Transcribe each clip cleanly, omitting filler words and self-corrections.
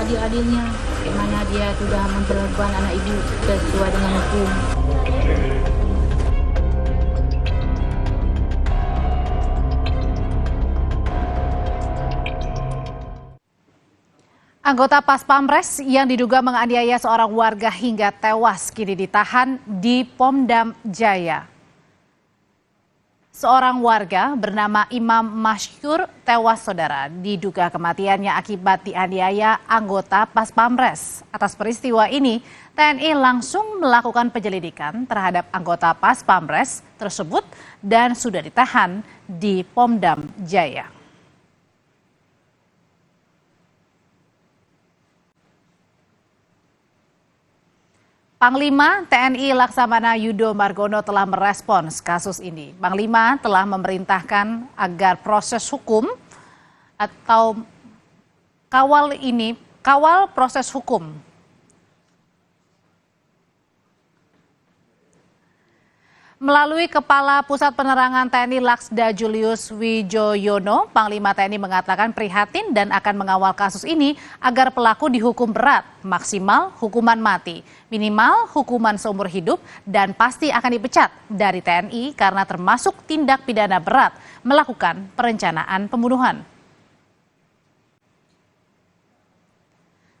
seadil-adilnya. Bagaimana dia sudah memperlakukan anak ibu sesuai dengan hukum. Anggota Pas Pampres yang diduga menganiaya seorang warga hingga tewas kini ditahan di Pomdam Jaya. Seorang warga bernama Imam Mashkur tewas saudara, diduga kematiannya akibat dianiaya anggota Pas Pampres. Atas peristiwa ini, TNI langsung melakukan penyelidikan terhadap anggota Pas Pampres tersebut dan sudah ditahan di Pomdam Jaya. Panglima TNI Laksamana Yudo Margono telah merespons kasus ini. Panglima telah memerintahkan agar proses hukum atau kawal proses hukum melalui Kepala Pusat Penerangan TNI Laksda Julius Wijoyono. Panglima TNI mengatakan prihatin dan akan mengawal kasus ini agar pelaku dihukum berat, maksimal hukuman mati, minimal hukuman seumur hidup, dan pasti akan dipecat dari TNI karena termasuk tindak pidana berat melakukan perencanaan pembunuhan.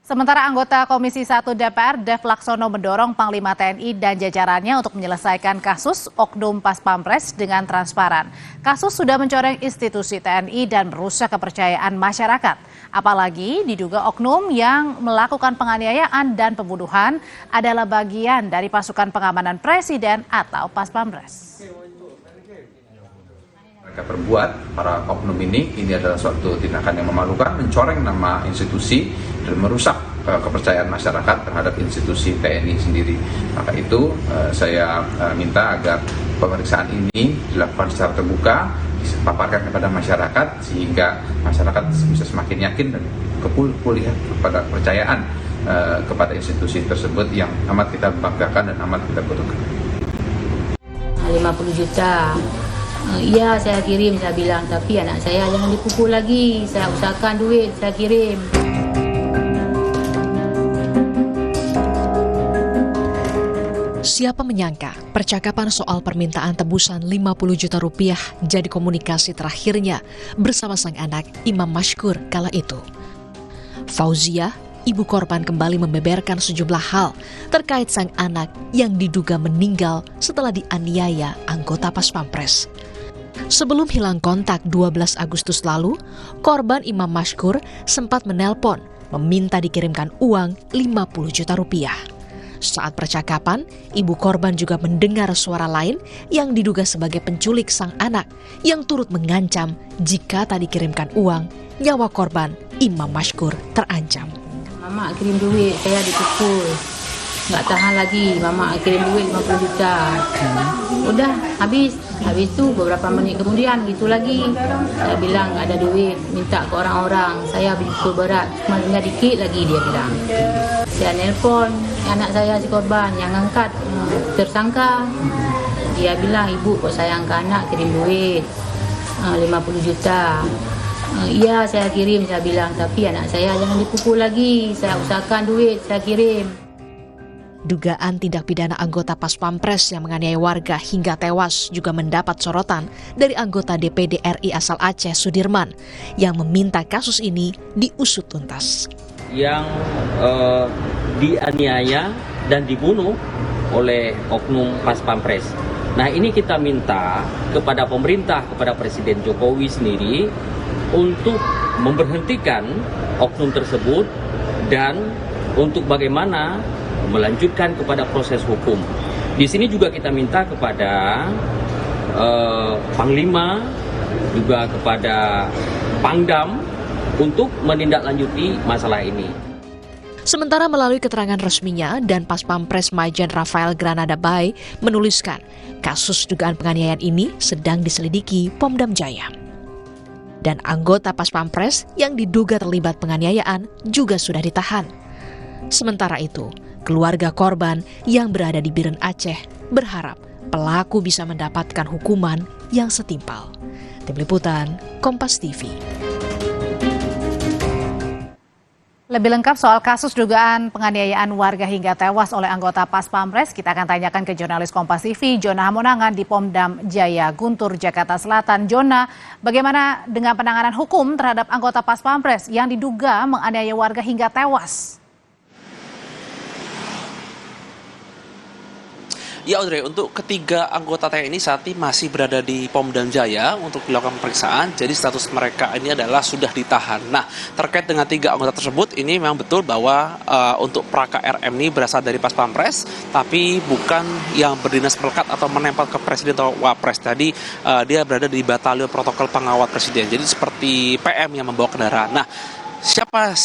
Sementara anggota Komisi 1 DPR Dev Laksono mendorong Panglima TNI dan jajarannya untuk menyelesaikan kasus oknum Pas Pampres dengan transparan. Kasus sudah mencoreng institusi TNI dan merusak kepercayaan masyarakat. Apalagi diduga oknum yang melakukan penganiayaan dan pembunuhan adalah bagian dari pasukan pengamanan Presiden atau Pas Pampres. Mereka perbuat, para oknum ini adalah suatu tindakan yang memalukan, mencoreng nama institusi dan merusak kepercayaan masyarakat terhadap institusi TNI sendiri. Maka itu saya minta agar pemeriksaan ini dilakukan secara terbuka, dipaparkan kepada masyarakat sehingga masyarakat bisa semakin yakin dan pulih kepada kepercayaan kepada institusi tersebut yang amat kita banggakan dan amat kita butuhkan. 50 juta. Iya, saya kirim, saya bilang, tapi anak saya jangan dipukul lagi. Saya usahakan duit, saya kirim. Siapa menyangka percakapan soal permintaan tebusan 50 juta rupiah jadi komunikasi terakhirnya bersama sang anak Imam Mashkur kala itu. Fauzia, ibu korban, kembali membeberkan sejumlah hal terkait sang anak yang diduga meninggal setelah dianiaya anggota Pas Pampres. Sebelum hilang kontak 12 Agustus lalu, korban Imam Mashkur sempat menelpon meminta dikirimkan uang 50 juta rupiah. Saat percakapan, ibu korban juga mendengar suara lain yang diduga sebagai penculik sang anak yang turut mengancam jika tak dikirimkan uang, nyawa korban Imam Mashkur terancam. Mama kirim duit, saya dipukul. Nggak tahan lagi, mama kirim duit 50 juta. Udah, habis itu beberapa menit kemudian gitu lagi. Saya bilang nggak ada duit, minta ke orang-orang. Saya dipukul berat, cuma tinggal dikit lagi dia bilang. Saya nelpon anak saya si korban yang angkat tersangka. Dia bilang, ibu kok sayang ke anak kirim duit 50 juta. Iya, saya kirim, saya bilang, tapi anak saya jangan dipukul lagi. Saya usahakan duit, saya kirim. Dugaan tindak pidana anggota Pas Pampres yang menganiaya warga hingga tewas juga mendapat sorotan dari anggota DPD RI asal Aceh Sudirman yang meminta kasus ini diusut tuntas. Yang dianiaya dan dibunuh oleh oknum Pas Pampres. Nah, ini kita minta kepada pemerintah, kepada Presiden Jokowi sendiri untuk memberhentikan oknum tersebut dan untuk bagaimana melanjutkan kepada proses hukum. Di sini juga kita minta kepada Panglima, juga kepada Pangdam untuk menindaklanjuti masalah ini. Sementara melalui keterangan resminya, dan Pas Pampres Majen Rafael Granada Bay menuliskan kasus dugaan penganiayaan ini sedang diselidiki Pomdam Jaya. Dan anggota Pas Pampres yang diduga terlibat penganiayaan juga sudah ditahan. Sementara itu, keluarga korban yang berada di Biren Aceh berharap pelaku bisa mendapatkan hukuman yang setimpal. Tim Liputan, Kompas TV. Lebih lengkap soal kasus dugaan penganiayaan warga hingga tewas oleh anggota Pas Pampres, kita akan tanyakan ke jurnalis Kompas TV, Jona Hamonangan di Pomdam Jaya, Guntur, Jakarta Selatan. Jona, bagaimana dengan penanganan hukum terhadap anggota Pas Pampres yang diduga menganiaya warga hingga tewas? Ya Audrey, untuk ketiga anggota TNI saat ini masih berada di Pomdam Jaya untuk dilakukan pemeriksaan. Jadi status mereka ini adalah sudah ditahan. Nah, terkait dengan tiga anggota tersebut, ini memang betul bahwa untuk Praka RM ini berasal dari Pas Pampres, tapi bukan yang berdinas melekat atau menempel ke Presiden atau Wapres. Tadi dia berada di Batalion Protokol Pengawal Presiden. Jadi seperti PM yang membawa kendaraan. Nah, siapa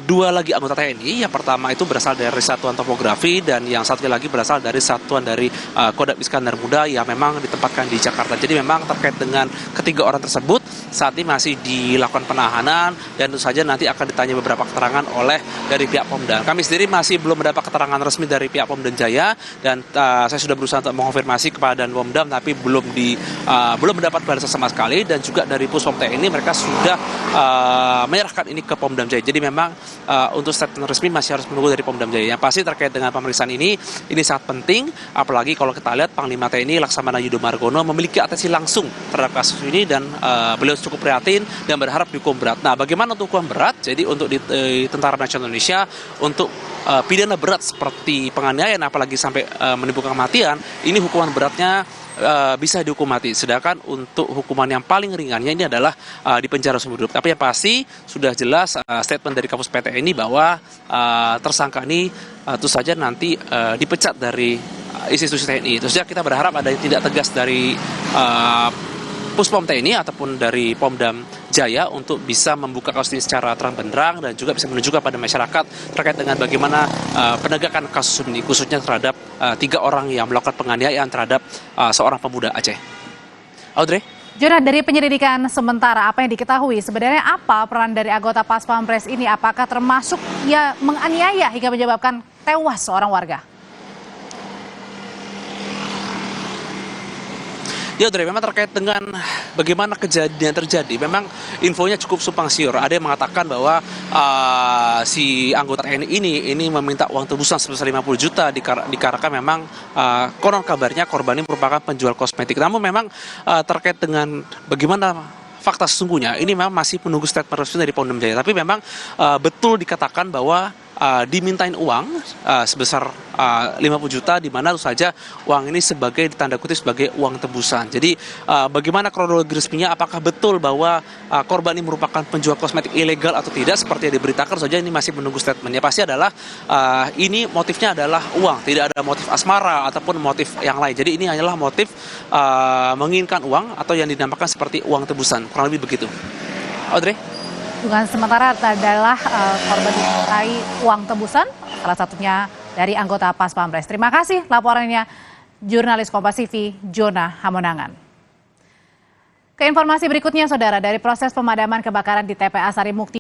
dua lagi anggota TNI? Yang pertama itu berasal dari Satuan Topografi dan yang satu lagi berasal dari Satuan dari Kodam Iskandar Muda yang memang ditempatkan di Jakarta. Jadi memang terkait dengan ketiga orang tersebut saat ini masih dilakukan penahanan dan tentu saja nanti akan ditanya beberapa keterangan oleh dari pihak Pomdam. Kami sendiri masih belum mendapat keterangan resmi dari pihak Pomdam Jaya dan saya sudah berusaha untuk mengonfirmasi kepada Pomdam tapi belum mendapat balasan sama sekali, dan juga dari Puspom TNI mereka sudah menyerahkan ini ke Pomdam Jaya. Jadi memang untuk statement resmi masih harus menunggu dari Pomdam Jaya. Yang pasti terkait dengan pemeriksaan ini sangat penting, apalagi kalau kita lihat Panglima TNI Laksamana Yudo Margono memiliki atensi langsung terhadap kasus ini dan beliau cukup prihatin dan berharap dihukum berat. Nah, bagaimana untuk hukuman berat? Jadi untuk di Tentara Nasional Indonesia untuk pidana berat seperti penganiayaan apalagi sampai menimbulkan kematian, ini hukuman beratnya bisa dihukum mati. Sedangkan untuk hukuman yang paling ringannya ini adalah di penjara seumur hidup. Tapi yang pasti sudah jelas statement dari Kapus PTNI bahwa tersangka ini tentu saja nanti dipecat dari institusi TNI. Terus kita berharap ada tindak tegas dari Puspom TNI ataupun dari Pomdam Jaya untuk bisa membuka kasus ini secara terang benderang dan juga bisa menunjukkan pada masyarakat terkait dengan bagaimana penegakan kasus ini, khususnya terhadap tiga orang yang melakukan penganiayaan terhadap seorang pemuda Aceh. Audrey? Jona, dari penyelidikan sementara apa yang diketahui, sebenarnya apa peran dari anggota Pas Pampres ini? Apakah termasuk ya menganiaya hingga menyebabkan tewas seorang warga? Ya Audrey, memang terkait dengan bagaimana kejadian terjadi, memang infonya cukup simpang siur. Ada yang mengatakan bahwa si anggota TNI ini meminta uang tebusan sebesar 50 juta dikarenakan memang konon kabarnya korban ini merupakan penjual kosmetik. Namun memang terkait dengan bagaimana fakta sesungguhnya, ini memang masih menunggu statement resmi dari Pomdam Jaya. Tapi memang betul dikatakan bahwa dimintain uang sebesar 50 juta, di mana saja uang ini sebagai ditanda kutip sebagai uang tebusan. Jadi bagaimana kronologi resminya, apakah betul bahwa korban ini merupakan penjual kosmetik ilegal atau tidak seperti yang diberitakan saja, ini masih menunggu statementnya. Pasti adalah ini motifnya adalah uang, tidak ada motif asmara ataupun motif yang lain. Jadi ini hanyalah motif menginginkan uang atau yang dinamakan seperti uang tebusan, kurang lebih begitu. Audrey? Dugaan sementara adalah korban dimintai uang tebusan, salah satunya dari anggota Pas Pampres. Terima kasih laporannya jurnalis Kompas TV, Jona Hamonangan. Ke informasi berikutnya, Saudara, dari proses pemadaman kebakaran di TPA Sarimukti